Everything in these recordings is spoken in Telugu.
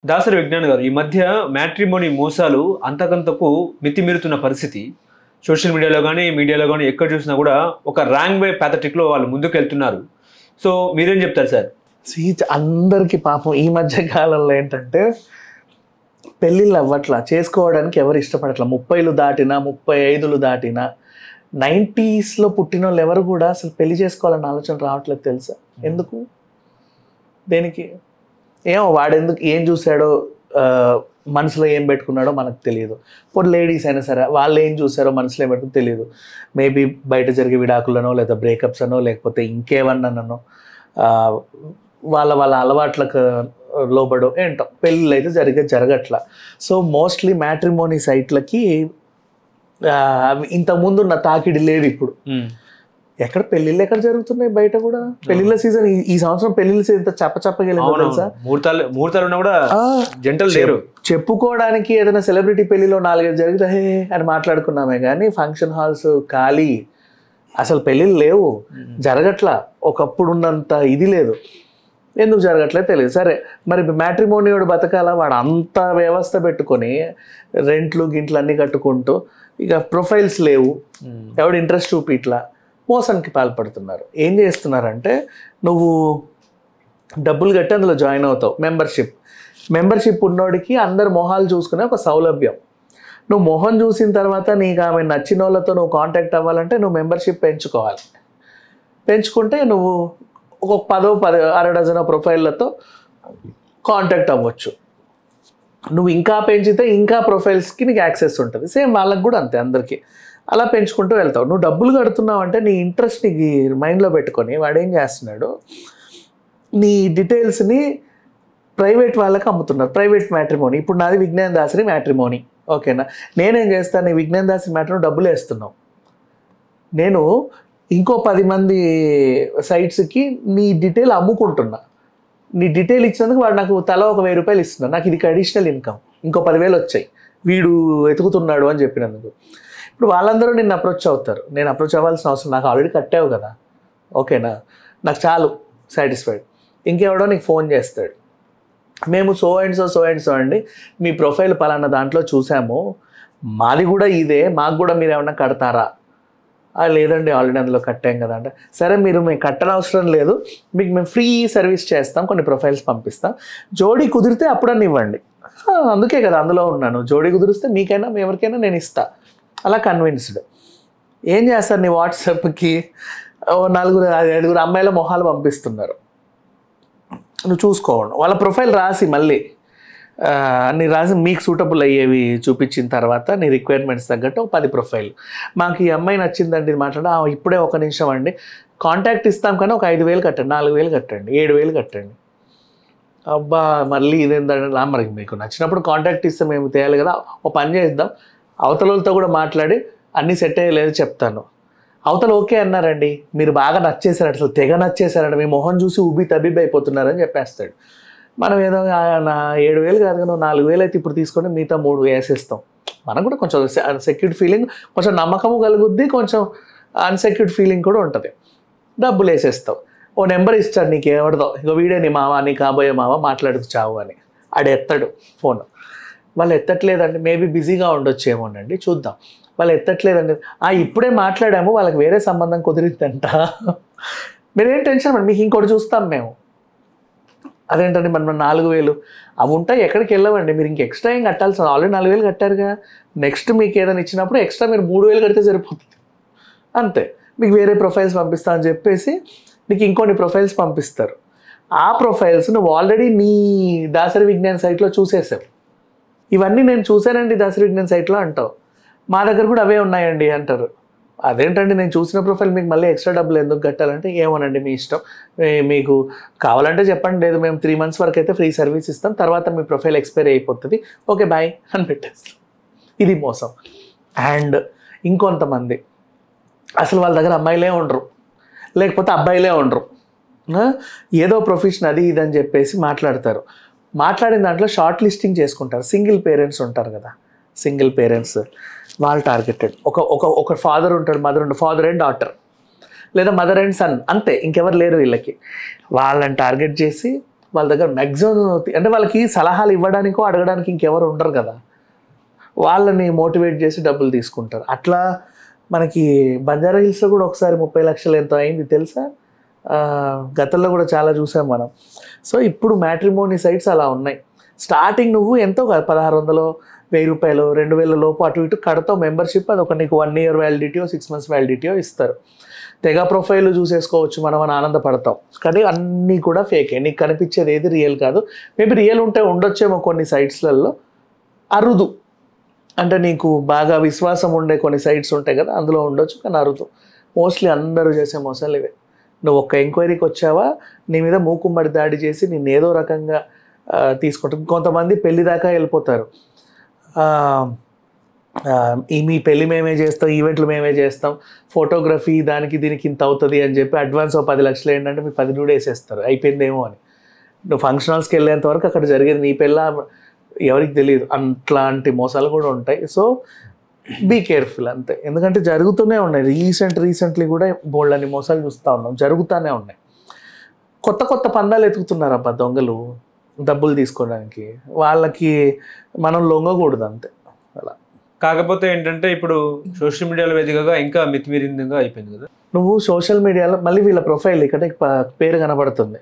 దాసరి విజ్ఞాన్ గారు, ఈ మధ్య మ్యాట్రిమోనీ మోసాలు అంతకంతకు మితిమీరుతున్న పరిస్థితి. సోషల్ మీడియాలో కానీ మీడియాలో కానీ ఎక్కడ చూసినా కూడా ఒక రాంగ్ వే ప్యాథటిక్లో వాళ్ళు ముందుకు వెళ్తున్నారు. సో మీరేం చెప్తారు సార్? అందరికీ పాపం ఈ మధ్య కాలంలో ఏంటంటే పెళ్ళిళ్ళు అవ్వట్లా, చేసుకోవడానికి ఎవరు ఇష్టపడట్లా. 30లు దాటినా 35లు దాటినా 90స్లో పుట్టిన వాళ్ళు ఎవరు కూడా అసలు పెళ్లి చేసుకోవాలన్న ఆలోచన రావట్లేదు తెలుసా? ఎందుకు? దేనికి? ఏమో వాడెందుకు ఏం చూశాడో, మనసులో ఏం పెట్టుకున్నాడో మనకు తెలియదు. ఇప్పుడు లేడీస్ అయినా సరే వాళ్ళు ఏం చూసారో మనసులో ఏం పెట్టుకుని తెలియదు. మేబీ బయట జరిగే విడాకులనో లేదా బ్రేకప్స్ అనో లేకపోతే ఇంకేమన్నానో వాళ్ళ వాళ్ళ అలవాట్లకు లోబడో ఏంటో పెళ్ళిళ్ళు అయితే జరగట్లా. సో మోస్ట్లీ మ్యాట్రిమోనీ సైట్లకి ఇంతకుముందు ఉన్న తాకిడి లేదు ఇప్పుడు. ఎక్కడ పెళ్ళిళ్ళు ఎక్కడ జరుగుతున్నాయి బయట కూడా. పెళ్లిళ్ళ సీజన్ ఈ సంవత్సరం పెళ్లిళ్ళ సీజన్ చప్పగా తెలుసా? ముహూర్తాలు కూడా జంటలు లేరు. చెప్పుకోవడానికి ఏదైనా సెలబ్రిటీ పెళ్లిలో 4-5 జరిగితే హే అని మాట్లాడుకున్నామే కానీ ఫంక్షన్ హాల్స్ ఖాళీ, అసలు పెళ్ళిళ్ళు లేవు, జరగట్లా. ఒకప్పుడు ఉన్నంత ఇది లేదు. ఎందుకు జరగట్లేదు తెలియదు. సరే మరి మ్యాట్రిమోనియోడు బతకాల, వాడు అంత వ్యవస్థ పెట్టుకొని రెంట్లు గింట్లు అన్నీ కట్టుకుంటూ ఇక ప్రొఫైల్స్ లేవు, ఎవడు ఇంట్రెస్ట్ చూపిట్లా, మోసానికి పాల్పడుతున్నారు. ఏం చేస్తున్నారంటే నువ్వు డబ్బులు కట్టి అందులో జాయిన్ అవుతావు. మెంబర్షిప్ ఉన్నోడికి అందరు మొహాలు చూసుకునే ఒక సౌలభ్యం. నువ్వు మొహం చూసిన తర్వాత నీకు ఆమె నచ్చిన వాళ్ళతో నువ్వు కాంటాక్ట్ అవ్వాలంటే నువ్వు మెంబర్షిప్ పెంచుకోవాలి. పెంచుకుంటే నువ్వు ఒక 10 అర డజన్ ప్రొఫైళ్ళతో కాంటాక్ట్ అవ్వచ్చు. నువ్వు ఇంకా పెంచితే ఇంకా ప్రొఫైల్స్కి నీకు యాక్సెస్ ఉంటుంది. సేమ్ వాళ్ళకి కూడా అంతే, అందరికీ అలా పెంచుకుంటూ వెళ్తావు. నువ్వు డబ్బులు కడుతున్నావు అంటే నీ ఇంట్రెస్ట్ నీకు మైండ్లో పెట్టుకొని వాడు ఏం చేస్తున్నాడు, నీ డీటెయిల్స్ని ప్రైవేట్ వాళ్ళకి అమ్ముతున్నారు. Private matrimony. ఇప్పుడు నాది విజ్ఞాన్ దాసరి మ్యాట్రిమోనీ, ఓకేనా? నేనేం చేస్తాను, నీ విజ్ఞాన్ దాసరి మ్యాట్రిమోనీ డబ్బులు వేస్తున్నావు, నేను ఇంకో 10 మంది సైట్స్కి నీ డీటెయిల్ అమ్ముకుంటున్నా. నీ డీటెయిల్ ఇచ్చినందుకు వాడు నాకు తలా ఒక 1000 రూపాయలు ఇస్తున్నాడు. నాకు ఇది అడిషనల్ ఇన్కమ్, ఇంకో 10,000 వచ్చాయి వీడు ఎతుకుతున్నాడు అని చెప్పినందుకు. ఇప్పుడు వాళ్ళందరూ నిన్ను అప్రోచ్ అవుతారు. నేను అప్రోచ్ అవ్వాల్సిన అవసరం, నాకు ఆల్రెడీ కట్టావు కదా, ఓకేనా, నాకు చాలు, సాటిస్ఫైడ్. ఇంకెవడో నీకు ఫోన్ చేస్తాడు, మేము సో అండ్ సో అండి, మీ ప్రొఫైల్ పలానా దాంట్లో చూసాము, మాది కూడా ఇదే, మాకు కూడా మీరు ఏమన్నా కడతారా? లేదండి ఆల్రెడీ అందులో కట్టాం కదా అంటే, సరే మీరు మేము కట్టనవసరం లేదు, మీకు మేము ఫ్రీ సర్వీస్ చేస్తాం, కొన్ని ప్రొఫైల్స్ పంపిస్తాం, జోడీ కుదిరితే అప్పుడన్నా ఇవ్వండి. అందుకే కదా అందులో ఉన్నాను, జోడీ కుదిరిస్తే మీకైనా ఎవరికైనా నేను ఇస్తా. అలా కన్విన్స్డ్. ఏం చేస్తారు, నీ వాట్సాప్కి 4-5 అమ్మాయిల మొహాలు పంపిస్తున్నారు, నువ్వు చూసుకోవాలి. వాళ్ళ ప్రొఫైల్ రాసి మళ్ళీ అన్ని రాసి మీకు సూటబుల్ అయ్యేవి చూపించిన తర్వాత నీ రిక్వైర్మెంట్స్ తగ్గట్టు 10 ప్రొఫైల్, మాకు ఈ అమ్మాయి నచ్చిందండి మాట్లాడ, ఇప్పుడే 1 నిమిషం అండి, కాంటాక్ట్ ఇస్తాం కానీ ఒక 5,000 కట్టండి, 4,000 కట్టండి, 7,000 కట్టండి. అబ్బా మళ్ళీ ఇదేంటంటే, మరి మీకు నచ్చినప్పుడు కాంటాక్ట్ ఇస్తే మేము తేయాలి కదా. ఓ పని చేద్దాం, అవతలతో కూడా మాట్లాడి అన్నీ సెట్ అయ్యలేదు చెప్తాను, అవతల ఓకే అన్నారండి, మీరు బాగా నచ్చేసారంట, అసలు తెగ నచ్చేసారంట, మీ మొహం చూసి ఉబ్బి తబ్బిబ్బి అయిపోతున్నారని చెప్పేస్తాడు. మనం ఏదో నా 7,000 కాదు కానీ 4,000 అయితే ఇప్పుడు తీసుకొని మిగతా 3 వేసేస్తాం. మనకు కూడా కొంచెం అన్సెక్యూర్డ్ ఫీలింగ్, కొంచెం నమ్మకము కలుగుద్ది, కొంచెం అన్సెక్యూర్డ్ ఫీలింగ్ కూడా ఉంటుంది. డబ్బులు వేసేస్తావు. ఓ నెంబర్ ఇస్తాడు నీకు, ఎవరిదో, ఇక వీడే నీ మామ, నీ కాబోయే మామ, మాట్లాడుతూ చావు అని. ఆడు ఎత్తాడు ఫోన్. వాళ్ళు ఎత్తట్లేదండి, మేబీ బిజీగా ఉండొచ్చేమోనండి, చూద్దాం. వాళ్ళు ఎత్తట్లేదండి, ఇప్పుడే మాట్లాడాము, వాళ్ళకి వేరే సంబంధం కుదిరిందంట, మీరేం టెన్షన్ పడి, మీకు ఇంకోటి చూస్తాం మేము. అదేంటండి మనం 4,000 అవి ఉంటాయి, ఎక్కడికి వెళ్ళవండి, మీరు ఇంక ఎక్స్ట్రా ఏం కట్టాల్సిన, ఆల్రెడీ 4,000 కట్టారుగా, నెక్స్ట్ మీకు ఏదైనా ఇచ్చినప్పుడు ఎక్స్ట్రా మీరు 3,000 కడితే సరిపోతుంది అంతే. మీకు వేరే ప్రొఫైల్స్ పంపిస్తా అని చెప్పేసి నీకు ఇంకొన్ని ప్రొఫైల్స్ పంపిస్తారు. ఆ ప్రొఫైల్స్ నువ్వు ఆల్రెడీ నీ దాసరి విజ్ఞాన్ సైట్లో చూసేసావు. ఇవన్నీ నేను చూశానండి దాసరి విజ్ఞాన్ సైట్లో అంటావు, మా దగ్గర కూడా అవే ఉన్నాయండి అంటారు. అదేంటండి నేను చూసిన ప్రొఫైల్ మీకు మళ్ళీ ఎక్స్ట్రా డబ్బులు ఎందుకు కట్టాలంటే, ఏమోనండి మీ ఇష్టం, మీకు కావాలంటే చెప్పండి, లేదు మేము 3 months వరకు అయితే ఫ్రీ సర్వీస్ ఇస్తాం, తర్వాత మీ ప్రొఫైల్ ఎక్స్పైరీ అయిపోతుంది, ఓకే బాయ్ అని పెట్టేస్తాం. ఇది మోసం. అండ్ ఇంకొంతమంది అసలు వాళ్ళ దగ్గర అమ్మాయిలే ఉండరు, లేకపోతే అబ్బాయిలే ఉండరు, ఏదో ప్రొఫెషన్ అది ఇదని చెప్పేసి మాట్లాడతారు. మాట్లాడిన దాంట్లో షార్ట్ లిస్టింగ్ చేసుకుంటారు. సింగిల్ పేరెంట్స్ ఉంటారు కదా, సింగిల్ పేరెంట్స్ వాళ్ళు టార్గెటెడ్. ఒక ఫాదర్ ఉంటాడు, మదర్ ఉంటాడు, ఫాదర్ అండ్ డాటర్ లేదా మదర్ అండ్ సన్, అంతే, ఇంకెవరు లేరు వీళ్ళకి. వాళ్ళని టార్గెట్ చేసి వాళ్ళ దగ్గర మ్యాక్సిమం అంటే వాళ్ళకి సలహాలు ఇవ్వడానికో అడగడానికి ఇంకెవరు ఉండరు కదా, వాళ్ళని మోటివేట్ చేసి డబ్బులు తీసుకుంటారు. అట్లా మనకి బంజారా హిల్స్లో కూడా ఒకసారి 30 లక్షలు ఎంతో అయింది తెలుసా, గతంలో కూడా చాలా చూసాం మనం. సో ఇప్పుడు మ్యాట్రిమోనీ సైట్స్ అలా ఉన్నాయి. స్టార్టింగ్ నువ్వు ఎంతో కాదు 1600, 1000 రూపాయలు, 2000 లోపు అటు ఇటు కడతావు మెంబర్షిప్. అది ఒక నీకు 1 year వ్యాలిడిటీయో 6 months వ్యాలిడిటీయో ఇస్తారు. తెగ ప్రొఫైల్ చూసేసుకోవచ్చు మనం అని ఆనందపడతాం. కానీ అన్నీ కూడా ఫేకే, నీకు కనిపించేది ఏది రియల్ కాదు. మేబీ రియల్ ఉంటే ఉండొచ్చేమో కొన్ని సైట్స్లలో, అరుదు. అంటే నీకు బాగా విశ్వాసం ఉండే కొన్ని సైట్స్ ఉంటాయి కదా, అందులో ఉండొచ్చు, కానీ అరుదు. మోస్ట్లీ అందరూ చేసే మోసాలు ఇవే. నువ్వు ఒక్క ఎంక్వైరీకి వచ్చావా, నీ మీద మూకుమ్మడి దాడి చేసి నేను ఏదో రకంగా తీసుకుంటాం. కొంతమంది పెళ్లి దాకా వెళ్ళిపోతారు. మీ పెళ్ళి మేమే చేస్తాం, ఈవెంట్లు మేమే చేస్తాం, ఫోటోగ్రఫీ దానికి దీనికి ఇంత అవుతుంది అని చెప్పి అడ్వాన్స్ 10 లక్షలు ఏంటంటే మీ 10 కూడా వేసేస్తారు, అయిపోయిందేమో అని. నువ్వు ఫంక్షన్ హాల్స్కి వెళ్ళేంత వరకు అక్కడ జరిగేది నీ పెళ్ళ ఎవరికి తెలియదు. అట్లాంటి మోసాలు కూడా ఉంటాయి. సో బీ కేర్ఫుల్ అంతే. ఎందుకంటే జరుగుతూనే ఉన్నాయి. రీసెంట్లీ కూడా బోల్డ్ అని మోసాలు చూస్తూ ఉన్నాం, జరుగుతూనే ఉన్నాయి. కొత్త పందాలు ఎతుకుతున్నారు అబ్బా దొంగలు డబ్బులు తీసుకోవడానికి. వాళ్ళకి మనం లొంగకూడదు అంతే. అలా కాకపోతే ఏంటంటే ఇప్పుడు సోషల్ మీడియాలో వేదికగా ఇంకా మితిమీరిందంగా అయిపోయింది కదా. నువ్వు సోషల్ మీడియాలో మళ్ళీ వీళ్ళ ప్రొఫైల్ ఇక్కడ పేరు కనబడుతుంది,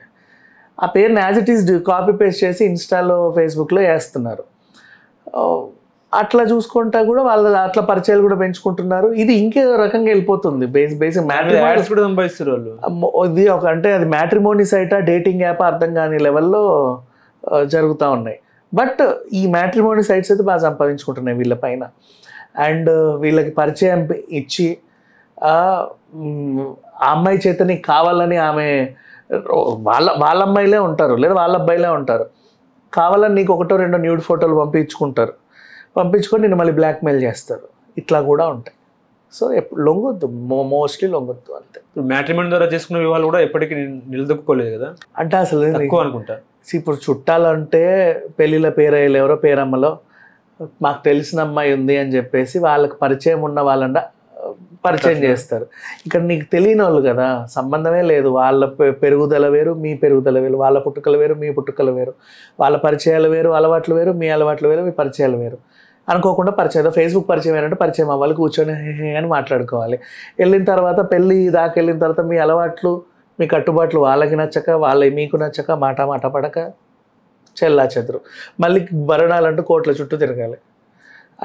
ఆ పేరుని as it is copy paste చేసి ఇన్స్టాలో ఫేస్బుక్లో వేస్తున్నారు. అట్లా చూసుకుంటా కూడా వాళ్ళు అట్లా పరిచయాలు కూడా పెంచుకుంటున్నారు. ఇది ఇంకే రకంగా వెళ్ళిపోతుంది. బేసిక్ మ్యాట్రిమోనీ కూడా సంపాదిస్తారు వాళ్ళు. ఇది అంటే అది మ్యాట్రిమోనీ సైటా డేటింగ్ యాప్ అర్థం కాని లెవెల్లో జరుగుతూ ఉన్నాయి. బట్ ఈ మ్యాట్రిమోనీ సైట్స్ అయితే బాగా సంపాదించుకుంటున్నాయి వీళ్ళ పైన. అండ్ వీళ్ళకి పరిచయం ఇచ్చి ఆ అమ్మాయి చేత నీకు కావాలని ఆమె వాళ్ళ అమ్మాయిలే ఉంటారు లేదా వాళ్ళ అబ్బాయిలే ఉంటారు, కావాలని నీకు 1-2 న్యూడ్ ఫోటోలు పంపించుకొని నేను మళ్ళీ బ్లాక్మెయిల్ చేస్తారు. ఇట్లా కూడా ఉంటాయి. సో ఎప్పుడు లొంగొద్దు, మోస్ట్లీ లొంగొద్దు అంతే. మ్యాట్రిమోనీ ద్వారా చేసుకున్న వివాహాలు కూడా ఎప్పటికీ నిలదొక్కుకోలేదు కదా, అంటే అసలు ఎక్కువ అనుకుంటా. ఇప్పుడు చుట్టాలంటే పెళ్ళిళ్ళ పేరయ్యలు ఎవరో పేరమ్మలో మాకు తెలిసిన అమ్మాయి ఉంది అని చెప్పేసి వాళ్ళకి పరిచయం ఉన్న వాళ్ళంట పరిచయం చేస్తారు. ఇక్కడ నీకు తెలియని వాళ్ళు కదా, సంబంధమే లేదు. వాళ్ళ పెరుగుదల వేరు, మీ పెరుగుదల వేరు, వాళ్ళ పుట్టుకలు వేరు, మీ పుట్టుకలు వేరు, వాళ్ళ పరిచయాలు వేరు, అలవాట్లు వేరు, మీ అలవాట్లు వేరు, మీ పరిచయాలు వేరు. అనుకోకుండా పరిచయం, ఫేస్బుక్ పరిచయం ఏంటంటే పరిచయం అవ్వాలి, కూర్చొని అని మాట్లాడుకోవాలి. వెళ్ళిన తర్వాత పెళ్ళి దాకా వెళ్ళిన తర్వాత మీ అలవాట్లు మీ కట్టుబాట్లు వాళ్ళకి నచ్చక మీకు నచ్చక మాట పడక చెల్లా చెదరు, మళ్ళీ భరణాలంటూ కోట్ల చుట్టూ తిరగాలి.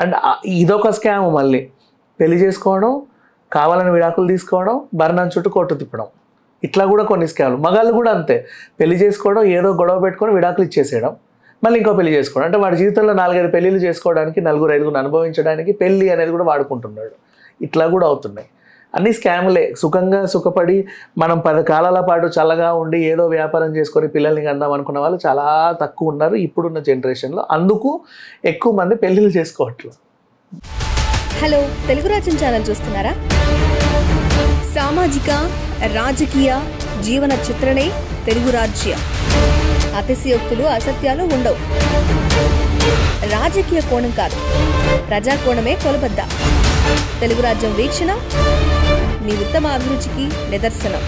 అండ్ ఇదొక స్కామ్. మళ్ళీ పెళ్లి చేసుకోవడం, కావాలని విడాకులు తీసుకోవడం, భరణం చుట్టూ కోర్టు తిప్పడం, ఇట్లా కూడా కొన్ని స్కామ్లు. మగాళ్ళు కూడా అంతే, పెళ్లి చేసుకోవడం, ఏదో గొడవ పెట్టుకొని విడాకులు ఇచ్చేసేయడం, మళ్ళీ ఇంకో పెళ్లి చేసుకోవడం. అంటే వాడి జీవితంలో 4-5 పెళ్ళిళ్ళు చేసుకోవడానికి, 4-5 అనుభవించడానికి పెళ్ళి అనేది కూడా వాడుకుంటున్నాడు. ఇట్లా కూడా అవుతున్నాయి. అన్ని స్కాములే. సుఖపడి మనం 10 కాలాల పాటు చల్లగా ఉండి ఏదో వ్యాపారం చేసుకొని పిల్లల్ని కందాం అనుకున్న వాళ్ళు చాలా తక్కువ ఉన్నారు ఇప్పుడున్న జనరేషన్లో. అందుకు ఎక్కువ మంది పెళ్ళిళ్ళు చేసుకోవట్లేదు. హలో, తెలుగు రాజ్యం ఛానల్ చూస్తున్నారా? సామాజిక రాజకీయ జీవన చిత్రణే తెలుగు రాజ్యం. అతిశయోక్తులు అసత్యాలు ఉండవు. రాజకీయ కోణం కాదు, ప్రజా కోణమే కొలబద్ద. తెలుగు రాజ్యం వీక్షణ మీ ఉత్తమ అభిరుచికి నిదర్శనం.